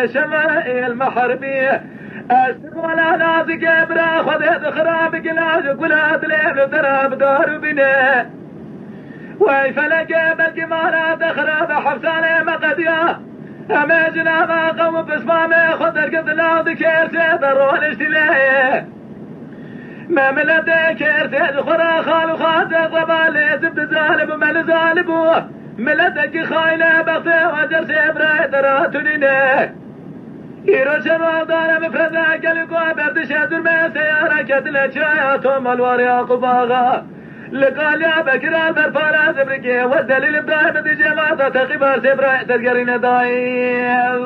شمائي المحربية أسر ولا نازق إبرا خذت خراب قلاج قلاد ليل دراب دار بنا ويفلق بالجمالات خراب حفصان مقديا أماجنا ما قوم بسمامي خذت قدنا ذكير سيدر والاشتلاية ما ملدك ارتد خرا خال وخاد الربال زبد زالب ومل زالب ملدك خايلة بغتي وجر سيبرا دراتنينه يروشن وضانا مفردا قلقوا بردش درمي سيارة كدل شاياتهم الواريا قباغا لقال يا بكر البرفارة زبركي والدليل ابراهيم دي جماعة تقبار سيبرا تذكرين دايخ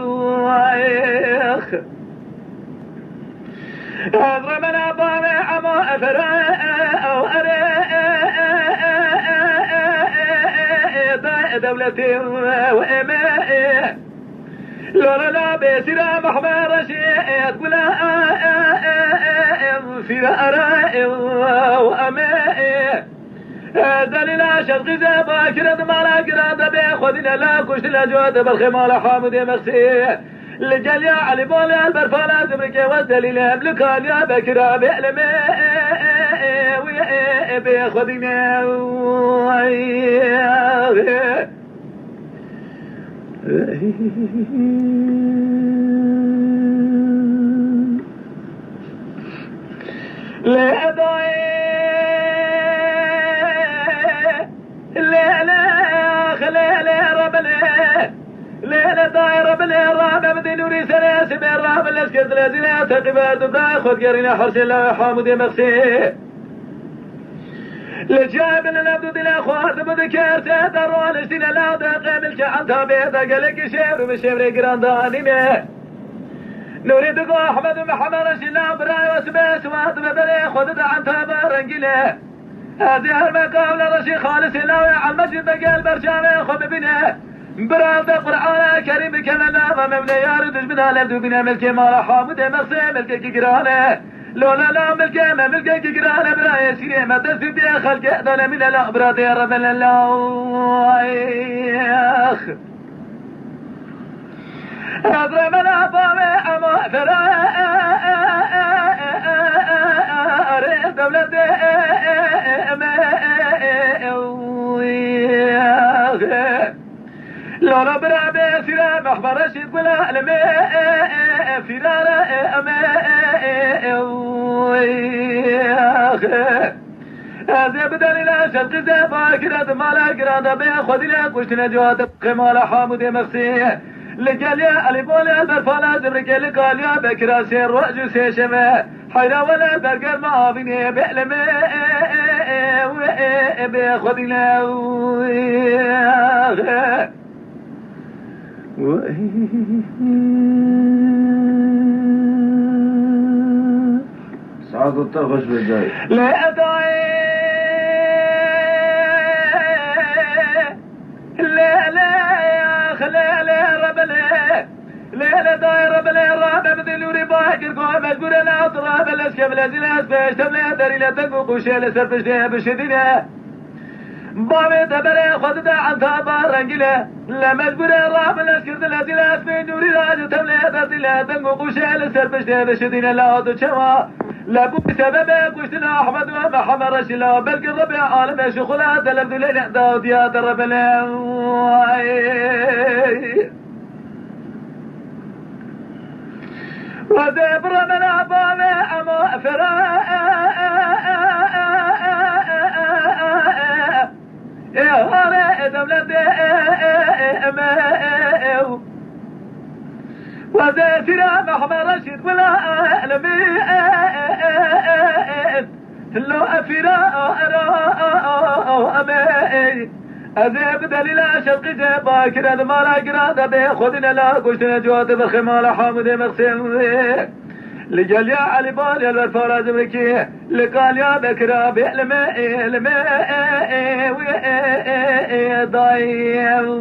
أضرمنا بامي عمو أفراء أو أري دولتي وإمائي لولا لا بيسيرا محمر شيئت ولا في أرائي وأمائي دليلا شرقي زبا كرد مالا قراد بيخذنا لا كشت الأجواد بالخمال حامد مخسي لقال يا علي بولي البرفانة زمركي والدليل املكان يا بكرا بيعلمي بيخذنا لا ضاي لا خلي رب لا ضاي رب الراب بدي نوري سلاسل الراب الاسكت الذين تقبل تاخذ قرينا حرس الله حامد مخسي لجاب الابد الاخوات بذكر تدر والسين لا دقم الكعنتا بيدا قالك شير بشير جرانداني نريد احمد محمد الشلام براي وسبيس واد بدري خذ عنتا برنجله هذه المقام لرشي خالص لا على المسجد بقى البرشامه خذ بنا براد القرآن الكريم كما نام مبني يارد بنا لبدو بنا ملكي مال حامد مخسي ملكي قرانه لولا لا ملكي ما ملكي قرانه بلا يسيري ما تسبي بيا خلق اذن من الابراد يا رب الله اضرب الابواب امو فرار دولتي لولا برا بسيرا محبر شيد ولا لمي فرار هذا بدل لا شرق زبا كراد مالا كراد بياخذ لك وشتنا جواد قمال حامد مخسي لقال يا ألي بولي البرفانة زمرك لقال يا بكرا سير وأجو سيشمه حيرا ولا برقر ما بيني بألمي بياخذ لك سعاد الطغش بالجاي لا أدعي لا خلي رب لا داي رب لا بدل يوري باكر قوم مجبور لا تراب الاسكب الازلاس باش تبلا دري لا تنقو قشيل سرفش ده بشدينه بابي تبري خذ دا عن ثابر رنجله لا مجبور راب الاسكب الازلاس بين يوري راج تبلا دري لا تنقو قشيل سرفش ده بشدينه لا تشوا لا بو سبب قشتنا احمد ومحمد رشلا بل قرب عالم شغلات لبد ليل داود يا درب لا وزبر من أبامي أمو فراء يا هاري دولتي أمو وزيسرا محمد رشيد ولا أعلمي لو أفراء أمي أذيب دليل شرقي جيبا كراد مالا قراد بيخذنا لا قشتنا جواد بالخمال حامد مغسل لقال يا علي بالي الورفارة زمركي لقال يا بكرا بيعلمي ضايخ